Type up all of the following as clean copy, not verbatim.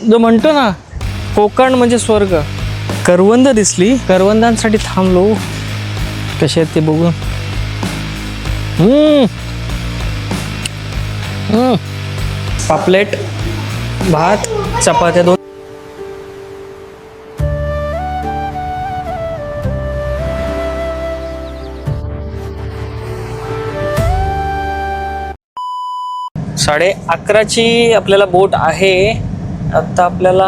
जो म्हणतो ना कोकण म्हणजे स्वर्ग, करवंद दिसली, करवंदांसाठी थांबलो. कसे आहेत ते बघून. पापलेट, भात, चपात्या 2. साडे 11ची आपल्याला बोट आहे. आता आपल्याला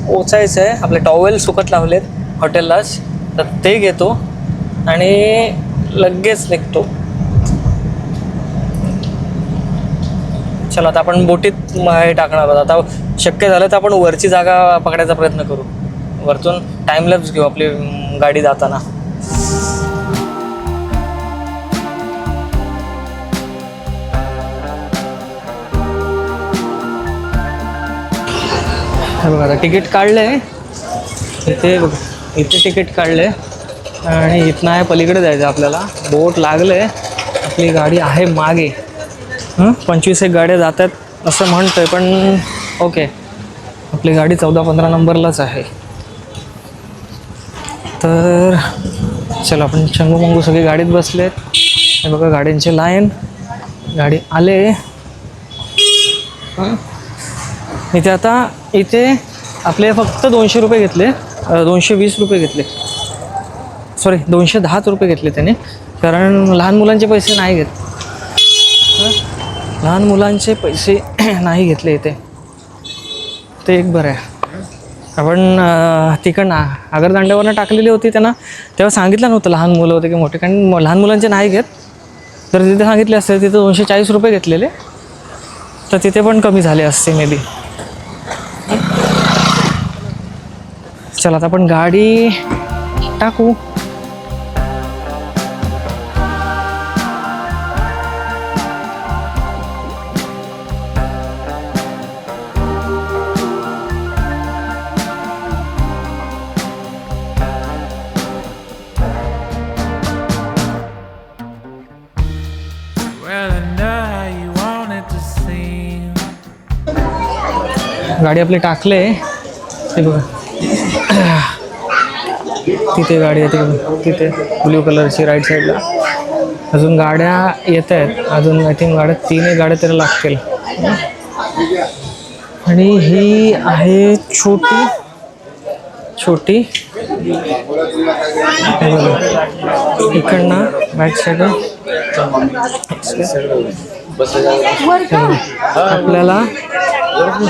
पोचायचं आहे. आपले टॉवेल सुकत लावलेत हॉटेललाच, तर ते घेतो आणि लगेच निघतो. चला आता आपण बोटीत हे टाकणार आहोत. आता शक्य झालं तर आपण वरची जागा पकडायचा प्रयत्न करू. वरतून टाइम लॅप्स घेऊ आपली गाडी जाताना. बघा आता तिकीट काढलंय इथे. बघा इथे तिकीट काढलंय आणि इथनं आहे पलीकडे जायचं आपल्याला. बोट लागले, आपली गाडी आहे मागे. 25 गाड्या जातात असं म्हणतोय, पण ओके, आपली गाडी 14-15 नंबरलाच आहे. तर चला आपण चंगू मंगू सगळे गाडीत बसलेत. हे बघा गाड्यांचे लाईन. गाडी आले इथे. आता इथे आपले फक्त 200 रुपये घेतले, 220 रुपये घेतले, सॉरी 210 रुपये घेतले त्याने, कारण लहान मुलांचे पैसे नाही घेत. लहान मुलांचे पैसे नाही घेतले इथे, ते एक बरं आहे. आपण तिकडनं आगरदांड्यावरनं टाकलेली होती त्यांना, तेव्हा सांगितलं नव्हतं लहान मुलं होते की मोठे, कारण लहान मुलांचे नाही घेत. तर तिथे सांगितले असते, तिथे 240 रुपये घेतलेले, तर तिथे पण कमी झाले असते मे बी. चला आता आपण गाडी टाकू. गाडी आपली टाकले. ते बघा तिथे गाडी येते, तिथे ब्ल्यू कलरची राईट साईडला. अजून गाड्या येत आहेत, अजून आय थिंक गाड्या 3 गाड्या तरी लागतील. आणि ही आहे छोटी छोटी इकडनं बॅक साईड. आपल्याला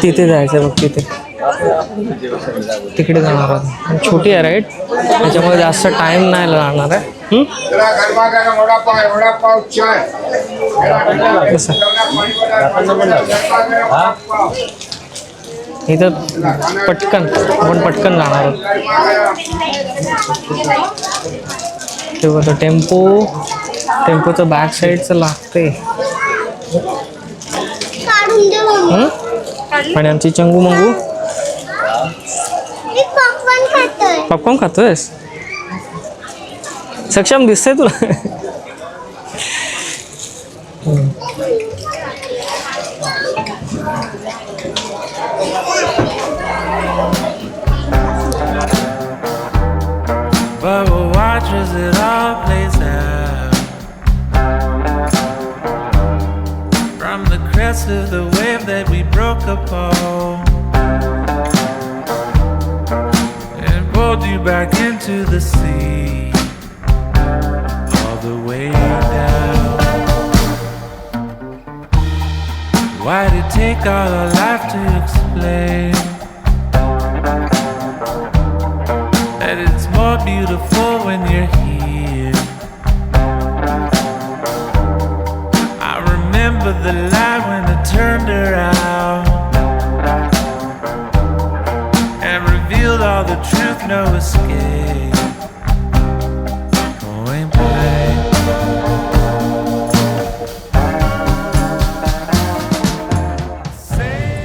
तिथे जायचं बघ, तिकडे जाणार आहोत. छोटी आहे राईट, त्याच्यामुळे जास्त टाइम नाही लागणार आहे. इथं पटकन आपण पटकन जाणार आहोत. तेव्हा टेम्पोचं बॅक साईडचं लागते. आणि आमची चंगू मंगू पॉपकॉर्न खातोयस. सक्षम दिसतंय तुला. But we'll watch as it all plays out. From the crest of the wave that we broke upon, and pulled you back into the sea, all the way down. Why'd it take all our life to explain that it's more beautiful when you're here? I remember the light when it turned around and revealed all the truth, no escape, point blank.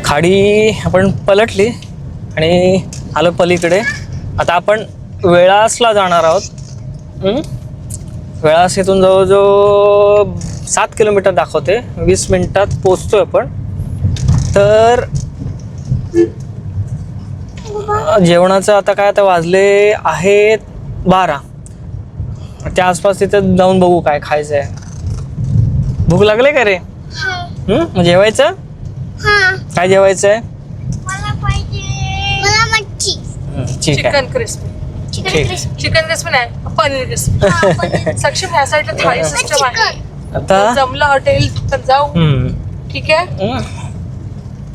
खाडी आपण पलटली आणि आलो पलीकडे. आता आपण वेळासला जाणार आहोत. वेळास इथून जवळजवळ 7 किलोमीटर दाखवते. 20 मिनिटात पोचतोय आपण. तर जेवणाचं आता काय, आता वाजले आहेत 12. त्या आसपास तिथे जाऊन बघू काय खायचं आहे. भूक लागले का रे? मग जेवायचं? काय जेवायचं आहे? ठीक आहे. Chicken crispy. चिकन क्रिस्पी नाही, पनीर क्रिस्पी. सक्षम ह्या साईडला थाळी सिस्टम आहे. आता जमलं हॉटेल तर जाऊ. ठीक आहे.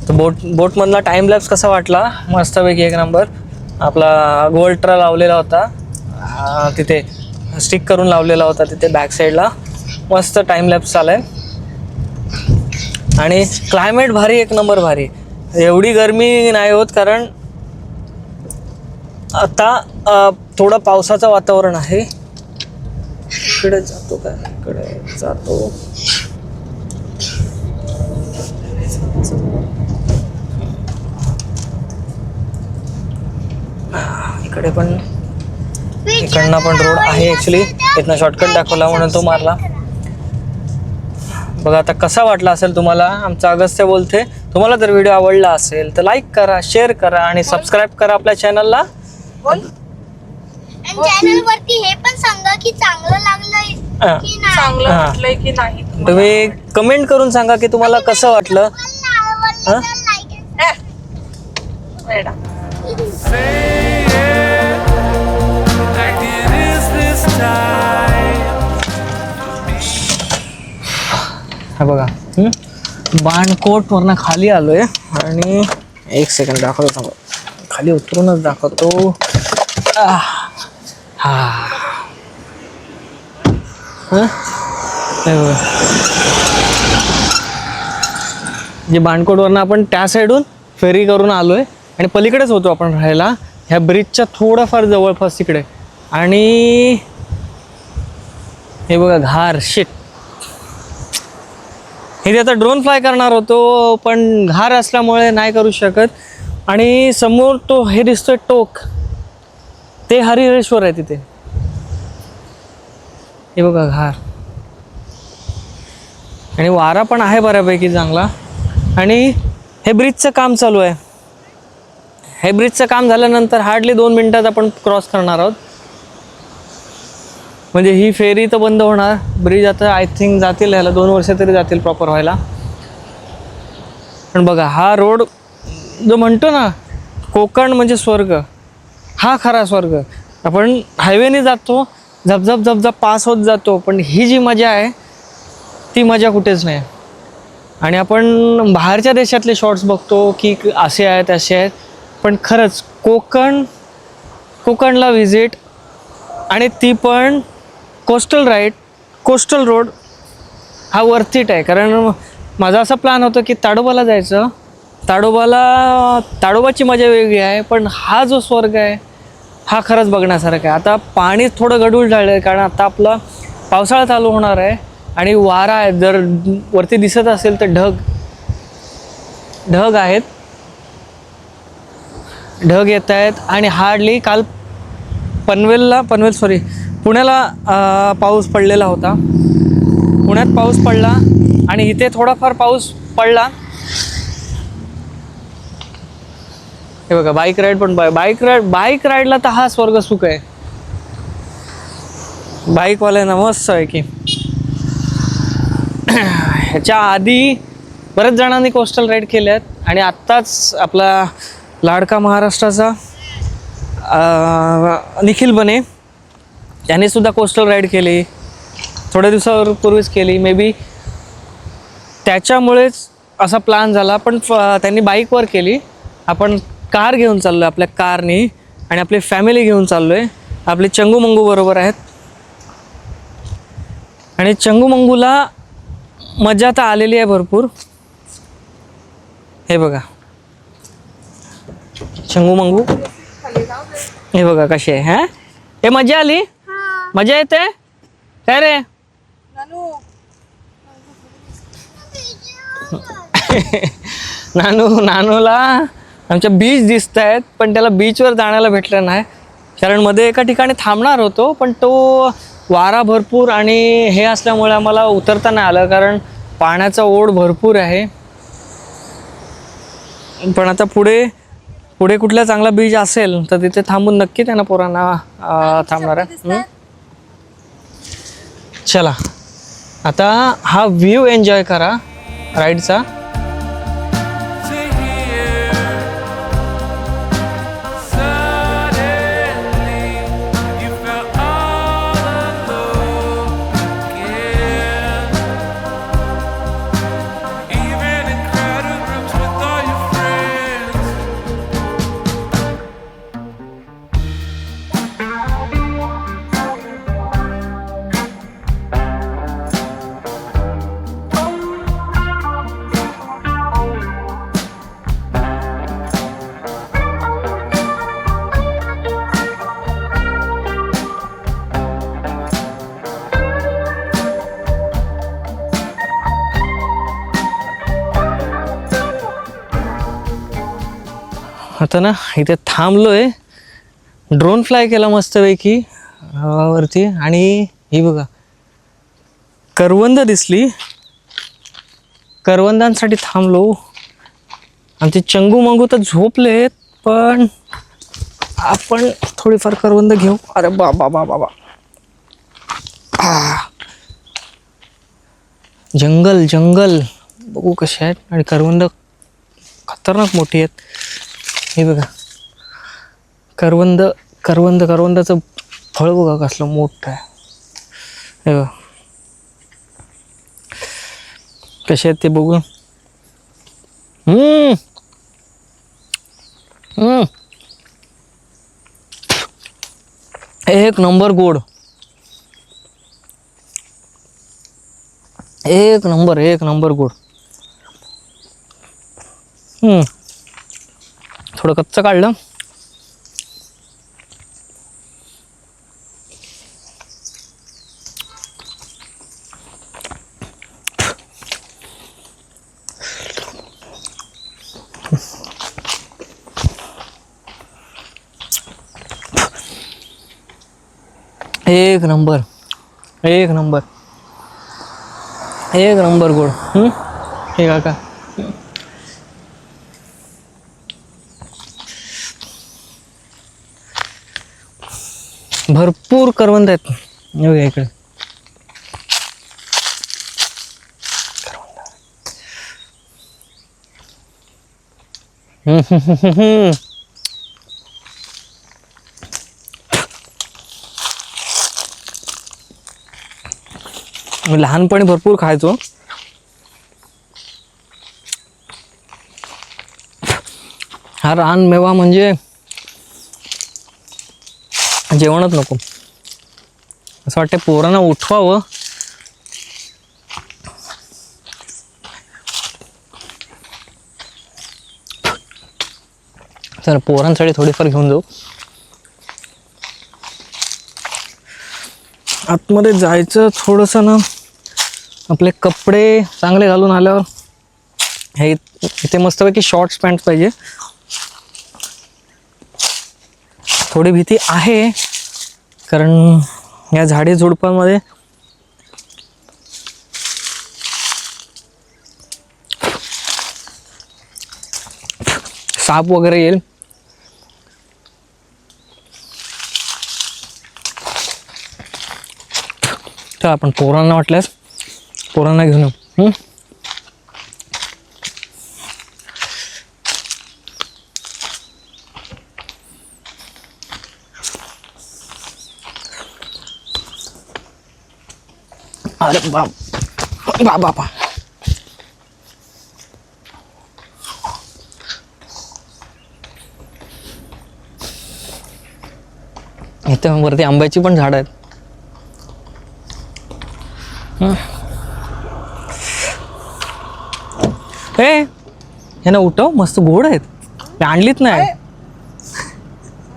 तर बोट मधला टाइम लॅप्स कसा वाटला? मस्तपैकी एक नंबर. आपला गोल्ट्रा लावलेला होता तिथे, स्टिक करून लावलेला होता तिथे बॅक साईडला. मस्त टाइम लॅप्स चालाय आणि क्लायमेट भारी, एक नंबर भारी. एवढी गरमी नाही होत कारण आता थोडं पावसाचं वातावरण आहे. इकडे जातो काय, इकडे जातो. इकडे पण, इकडनं पण रोड आहे ॲक्च्युली. इथनं शॉर्टकट दाखवला म्हणून तो मारला. बघा आता कसा वाटला असेल तुम्हाला आमचा अगस्त्य बोलते. तुम्हाला जर व्हिडिओ आवडला असेल तर लाईक करा, शेअर करा आणि सबस्क्राईब करा आपल्या चॅनलला. आणि चॅनल वरती हे पण सांगा की चांगलं लागलंय की नाही. चांगलं वाटलंय की नाही. तुम्ही कमेंट करून सांगा की तुम्हाला कसं वाटलं. आवडलं तर like वेडा. Say it like it is this time. हा बघा, बाणकोट वरनं खाली आलोय आणि एक सेकंड दाखवतो, थांबा. खाली उतरूनच दाखवतो. जे बाणकोटवरनं आपण त्या साईडून फेरी करून आलोय आणि पलीकडेच होतो आपण राहायला, ह्या ब्रिजच्या थोडंफार जवळपास तिकडे. आणि हे बघा घार, शिट. हे आता ड्रोन फ्लाय करणार होतो पण घार असल्यामुळे नाही करू शकत. आणि समोर तो हे दिसतोय टोक, ते हरिहरेश्वर आहे तिथे. हे बघा घार. आणि वारा पण आहे बऱ्यापैकी चांगला. आणि हे ब्रिजचं काम चालू आहे. हे ब्रिजचं काम झाल्यानंतर हार्डली 2 मिनिटात आपण क्रॉस करणार आहोत. म्हणजे ही फेरी तर बंद होणार. ब्रिज आता आय थिंक जातील, ह्याला 2 वर्ष तरी जातील प्रॉपर व्हायला. पण बघा हा रोड जो म्हणतो ना कोकण म्हणजे स्वर्ग, हा खरा स्वर्ग. आपण हायवेने जातो, झपझप झपझप पास होत जातो, पण ही जी मजा आहे ती मजा कुठेच नाही. आणि आपण बाहेरच्या देशातले शॉर्ट्स बघतो की असे आहेत असे आहेत, पण खरंच कोकणला व्हिजिट, आणि ती पण कोस्टल रोड हा वर्थ इट आहे. कारण माझा असा प्लॅन होता की ताडोबाला जायचं. ताडोबाची मजा वेगळी आहे, पण हा जो स्वर्ग आहे हा खरंच बघण्यासारखा आहे. आता पाणी थोडं गढूळ झालं आहे कारण आता आपला पावसाळा चालू होणार आहे आणि वारा आहे. जर वरती दिसत असेल तर ढग आहेत, ढग येत आहेत. आणि हार्डली काल पुण्याला पाऊस पडलेला होता. पुण्यात पाऊस पडला आणि इथे थोडाफार पाऊस पडला. हे बघा बाईक राईड पण, बाईक राईडला तर हा स्वर्ग सुख आहे. बाईकवाल्यांना मस्त आहे की. ह्याच्या आधी बऱ्याच जणांनी कोस्टल राईड केल्यात आणि आत्ताच आपला लाडका महाराष्ट्राचा निखिल बने त्याने सुद्धा कोस्टल राईड केली, थोड्या दिवसापूर्वीच केली. मे बी त्याच्यामुळेच असा प्लॅन झाला. पण त्यांनी बाईकवर केली. आपण कार घेऊन चाललो आहे, आपल्या कारनी, आणि आपली फॅमिली घेऊन चाललो आहे. आपले चंगू मंगू बरोबर आहेत. आणि चंगू मंगूला मजा तर आलेली आहे भरपूर. हे बघा चंगू मंगू, हे बघा कशी आहे. हा हे मजा आली, मजा येते काय रे. नानूला आमच्या बीच दिसत आहेत, पण त्याला बीचवर जाण्याला भेटलं नाही कारण मध्ये एका ठिकाणी थांबणार होतो, पण तो वारा भरपूर आणि हे असल्यामुळे आम्हाला उतरता नाही आलं कारण पाण्याचा ओढ भरपूर आहे. पण आता पुढे पुढे कुठला चांगला बीच असेल तर तिथे थांबून नक्की त्यांना पोरांना थांबणार आहे. चला आता हा व्ह्यू एन्जॉय करा राईडचा. to hear. Suddenly, you felt all alone again. Even in crowded rooms with all your friends. आता ना इथे थांबलोय, ड्रोन फ्लाय केला मस्तपैकी वरती आणि ही बघा करवंद दिसली. करवंदांसाठी थांबलो. आमचे चंगू मंगू तर झोपलेत पण आपण थोडीफार करवंद घेऊ. अरे बाबा बाबा बाबा, जंगल जंगल बघू कसे आहेत. आणि करवंद खतरनाक मोठी आहेत. हे बघा करवंद करवंद करवंदाचं फळ बघा कसलं मोठं आहे. हे बघा कसे आहेत ते बघू. एक नंबर गोड, एक नंबर गोड. थोडं कच्चं काढलं. एक नंबर एक नंबर एक नंबर गोड. हे काका भरपूर करवंद आहेत. हे बघा इकडे मी लहानपणी भरपूर खायचो. हा रानमेवा म्हणजे जेवणच नको असं वाटतं. पोरांना उठवावं. तर पोरांसाठी थोडीफार घेऊन जाऊ. आतमध्ये जायचं थोडंसं ना, आपले कपडे चांगले घालून आल्यावर. हे इथे मस्तपैकी शॉर्ट्स पॅन्ट पाहिजे. थोडी भीती आहे कारण या झाडी झुडपांमध्ये साप वगैरे येईल. तर आपण पोरांना वाटल्यास पोरांना घेऊन येऊ. अरे बाप बाबा इथे वरती आंब्याची पण झाड आहेत. हे ना उठव, मस्त गोड आहेत. ते आणलीच नाही.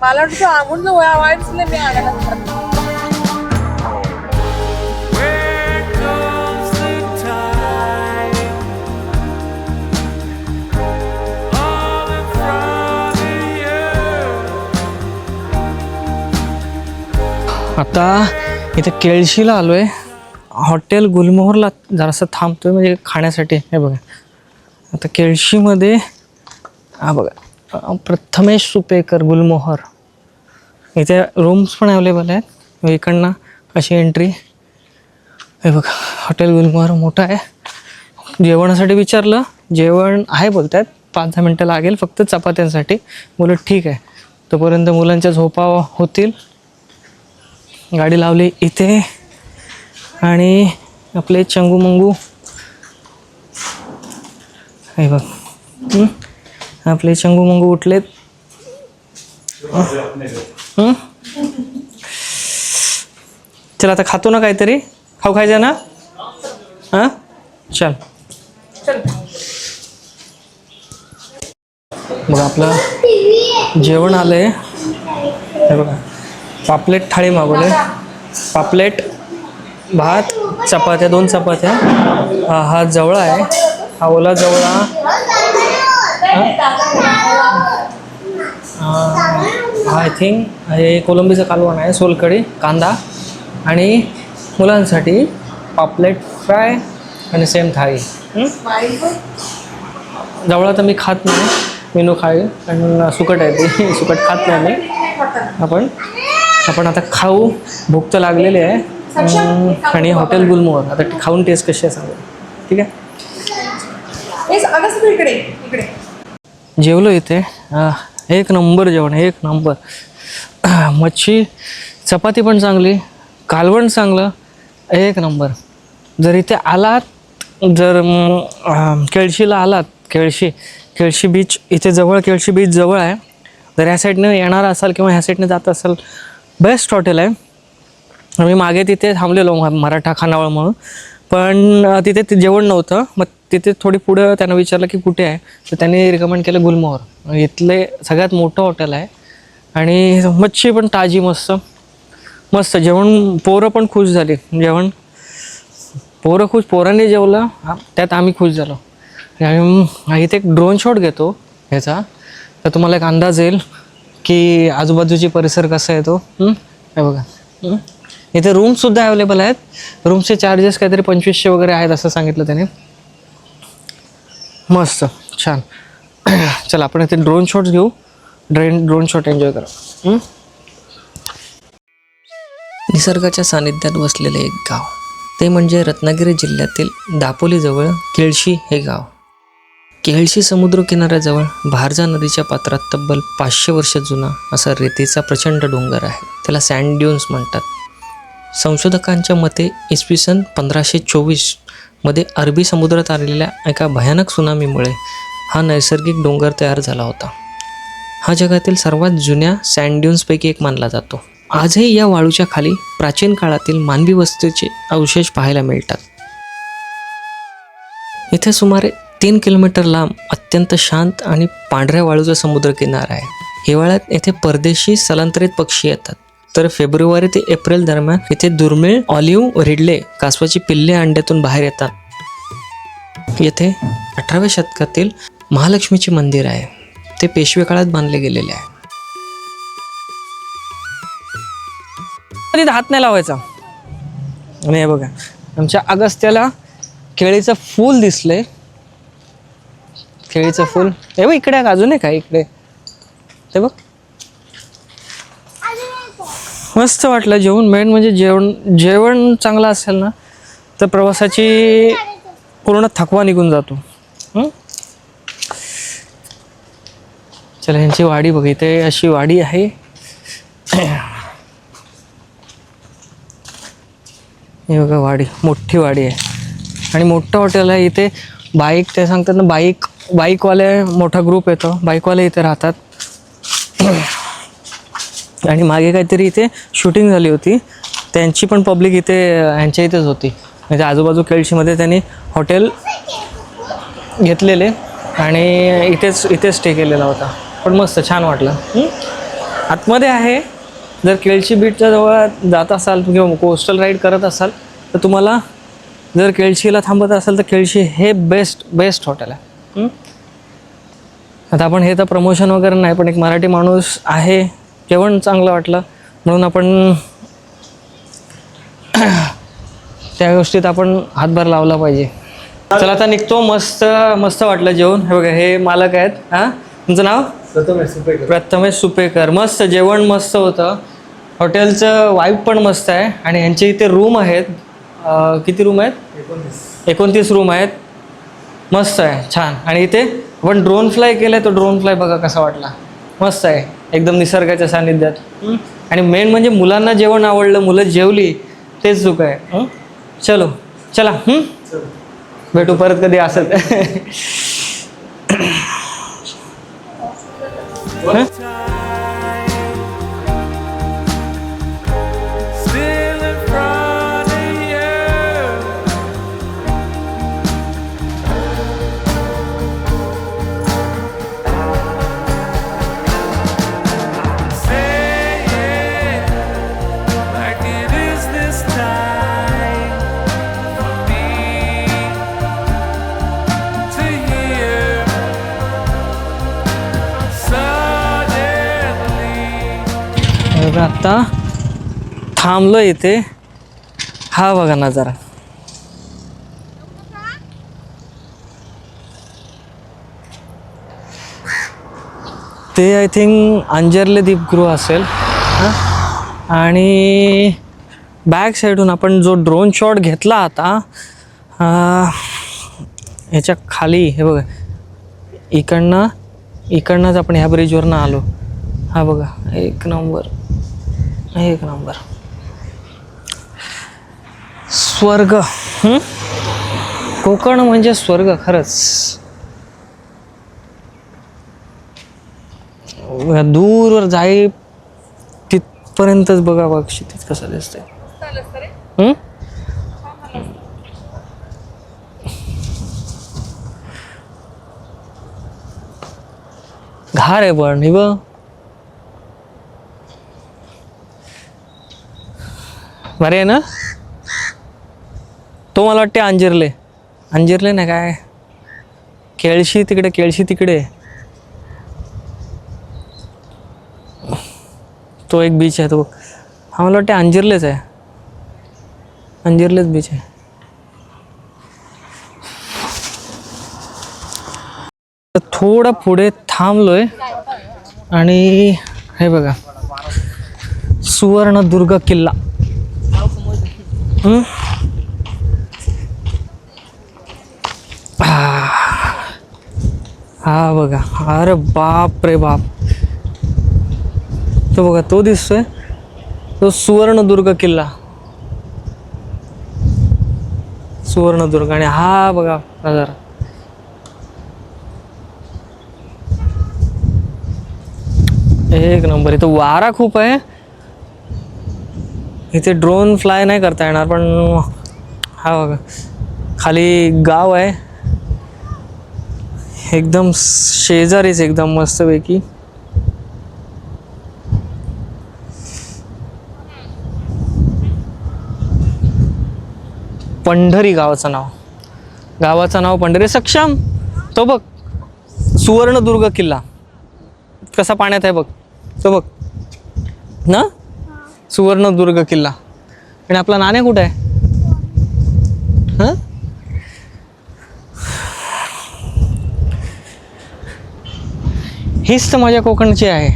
मला वाटतं आंबून वाईट मी आणायला. Where goes the tide? All in front of you. आता इथे केळशीला आलोय. हॉटेल गुलमोहरला जरासं थांबतोय म्हणजे खाण्यासाठी. हे बघा आता केळशीमध्ये हा बघा प्रथमेश सुपेकर गुलमोहर. इथे रूम्स पण अवेलेबल आहेत. इकडनं अशी एंट्री. हे बघा हॉटेल गुलमोहर मोठं आहे. जेवणासाठी विचारलं, जेवण आहे बोलतात, 5-10 मिनटं लागेल फक्त चपात्यांसाठी. बोलत ठीक आहे, तोपर्यंत मुलांच्या झोपा होतील. गाडी लावली इथे आणि आपले चंगू मंगू हे बघ, आपले चंगू मंगू उठलेत. चल आता खातो ना काहीतरी, खायचं ना. हां चल. बघा आपलं जेवण आलंय. हे बघा पापलेट थाळी मागवले. पापलेट, भात, चपात्या, 2 चपात्या. हा जवळा आहे, हा ओला जवळा. आय थिंक हे कोलंबीचं कालवण आहे, सोलकढी, कांदा आणि मुलांसाठी पापलेट फ्राय आणि सेम थाळी. जवळा तर मी खात नाही, मेनू खाईल कारण सुकट आहे ते, सुकट खात नाही मी. आपण आता खाऊ, भूक तर लागलेली आहे. आणि हॉटेल गुलमोहर आता खाऊन टेस्ट कशी आहे सांगू. ठीक आहे. जेवलो इथे. एक नंबर जेवण, एक नंबर. मच्छी, चपाती पण चांगली, कालवण चांगलं, एक नंबर. जर इथे आलात, जर केळशीला आलात, केळशी बीच इथे जवळ, केळशी बीच जवळ आहे. जर ह्या साईडनं येणार असाल किंवा ह्या साईडनं जात असाल, बेस्ट हॉटेल आहे. मी मागे तिथे थांबलेलो मराठा खानावळ म्हणून, पण तिथे ते जेवण नव्हतं. मग तिथे थोडी पुढं त्यांना विचारलं की कुठे आहे, तर त्यांनी रिकमेंड केलं गुलमोहर. इथले सगळ्यात मोठं हॉटेल आहे आणि मच्छी पण ताजी, मस्त मस्त जेवण. पोरं पण खुश झाली. पोरं खुश, पोरांनी जेवलं त्यात आम्ही खुश झालो. आणि इथे एक ड्रोन शॉट घेतो ह्याचा, तर तुम्हाला एक अंदाज येईल की आजूबाजूची परिसर कसा आहे तो. हे बघा इथे रूमसुद्धा अवेलेबल आहेत. रूमचे चार्जेस काहीतरी 2500 वगैरे आहेत असं सांगितलं त्याने. मस्त छान. चला आपण इथे ड्रोन शॉट्स घेऊ, ड्रोन शॉट एन्जॉय करा. निसर्गाच्या सानिध्यात वसलेले एक गाव, ते म्हणजे रत्नागिरी जिल्ह्यातील दापोलीजवळ केळशी हे गाव. केळशी समुद्र किनाऱ्याजवळ भारजा नदीच्या पात्रात तब्बल 500 वर्ष जुना असा रेतीचा प्रचंड डोंगर आहे. त्याला सँड ड्यून्स म्हणतात. संशोधकांच्या मते इसवी सन 1524 मध्ये अरबी समुद्रात आलेल्या एका भयानक सुनामीमुळे हा नैसर्गिक डोंगर तयार झाला होता. हा जगातील सर्वात जुन्या सँड ड्यून्सपैकी एक मानला जातो. आजही या वाळूच्या खाली प्राचीन काळातील मानवी वस्तीचे अवशेष पाहायला मिळतात. इथे सुमारे 3 किलोमीटर लांब अत्यंत शांत आणि पांढऱ्या वाळूचा समुद्रकिनारा आहे. हिवाळ्यात येथे परदेशी स्थलांतरित पक्षी येतात, तर फेब्रुवारी ते एप्रिल दरम्यान इथे दुर्मिळ ऑलिव्ह रिडले कासवाची पिल्ले अंड्यातून बाहेर येतात. येथे 18व्या शतकातील महालक्ष्मीचे मंदिर आहे. ते पेशवे काळात बांधले गेलेले आहे. तिथे हात नाही लावायचा. आणि हे बघा आमच्या अगस्त्याला केळीचं फूल दिसलंय. केळीचं फूल हे बघ इकडे, अजून आहे का इकडे, ते बघ. मस्त वाटलं जेवण. मेन म्हणजे जेवण चांगलं असेल ना तर प्रवासाची पूर्ण थकवा निघून जातो. चला ह्यांची वाडी बघ, इथे अशी वाडी आहे. हे बघा वाडी, मोठी वाडी आहे आणि मोठं हॉटेल आहे. इथे बाईक, ते सांगतात ना बाईकवाले मोठा ग्रुप येतो, बाईकवाले इथे राहतात. आणि मागे काहीतरी इथे शूटिंग झाली होती, त्यांची पण पब्लिक इथे ह्यांच्या इथेच होती. म्हणजे आजूबाजू केळशीमध्ये त्यांनी हॉटेल घेतलेले आणि इथेच स्टे केलेला होता. पण मस्त छान वाटलं. आतमध्ये आहे. जर केळशी बीचच्या जवळ जात असाल किंवा कोस्टल राईड करत असाल तर तुम्हाला, जर केळशीला थांबत असाल तर केळशी हे बेस्ट हॉटेल आहे. आता आपण हे तर प्रमोशन वगैरे नाही, पण एक मराठी माणूस आहे, जेवण चांगलं वाटलं म्हणून आपण त्या गोष्टीत आपण हातभार लावला पाहिजे. चला आता निघतो. मस्त वाटलं जेवण. हे बघा हे मालक आहेत. हां तुमचं नाव? प्रथमेश सुपेकर. मस्त जेवण मस्त होतं. हॉटेलचं वाईब पण मस्त आहे. आणि यांचे इथे रूम आहेत. किती रूम आहेत? 29 रूम आहेत. मस्त आहे, छान. आणि इथे आपण ड्रोन फ्लाय केलं, तो ड्रोन फ्लाय बघा कसा वाटला. मस्त आहे, एकदम निसर्गाच्या सानिध्यात. आणि मेन म्हणजे मुलांना जेवण आवडलं, मुलं जेवली, तेच सुख आहे. चलो चला, भेटू परत कधी असत. Still in front of you. Say it like it is this time for me to hear suddenly. आता थांबलो इथे. हा बघा नजारा. ते आय थिंक अंजर्ले दीपगृह असेल. आणि बॅक साईडून आपण जो ड्रोन शॉट घेतला आता, ह्याच्या खाली हे बघा, इकडनंच आपण ह्या ब्रिजवरनं आलो. हा बघा, एक नंबर. स्वर्ग. कोकण म्हणजे स्वर्ग खरंच. दूरवर जाई तिथपर्यंतच बघा बघ क्षितिज कसं दिसतंय. घार आहे पण हे बघ. बरे आहे ना. तो मला वाटते अंजिरले नाही काय, केळशी तिकडे तो एक बीच आहे तो. हा मला वाटते अंजिरलेच बीच आहे. थोडं पुढे थांबलोय आणि हे बघा सुवर्णदुर्ग किल्ला. हा बघा, अरे बाप रे बाप. तो बघा, तो दिसतोय तो सुवर्णदुर्ग किल्ला. सुवर्णदुर्ग. आणि हा बघा नजारा. एक नंबर. इथं वारा खूप आहे. इथे ड्रोन फ्लाय नाही करता येणार, पण हा बघा खाली गाव आहे एकदम शेजारीच, एकदम मस्तपैकी. पंढरी गावाचं नाव पंढरी. सक्षम. तो बघ सुवर्णदुर्ग किल्ला कसा पाण्यात आहे बघ, तो बघ ना, सुवर्णदुर्ग किल्ला. आणि आपला नाण्या कुठं आहे? हां, हीच तर माझ्या कोकणची आहे.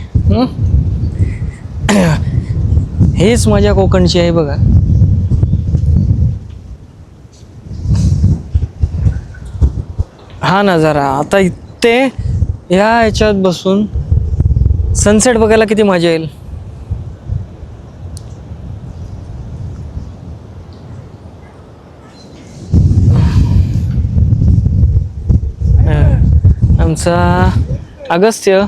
हेच माझ्या कोकणची आहे बघा. हा नजारा. आता इथे ह्या ह्याच्यात बसून सनसेट बघायला किती मजा येईल. आमचा अगस्त्य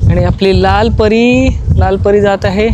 आणि आपली लाल परी जात आहे.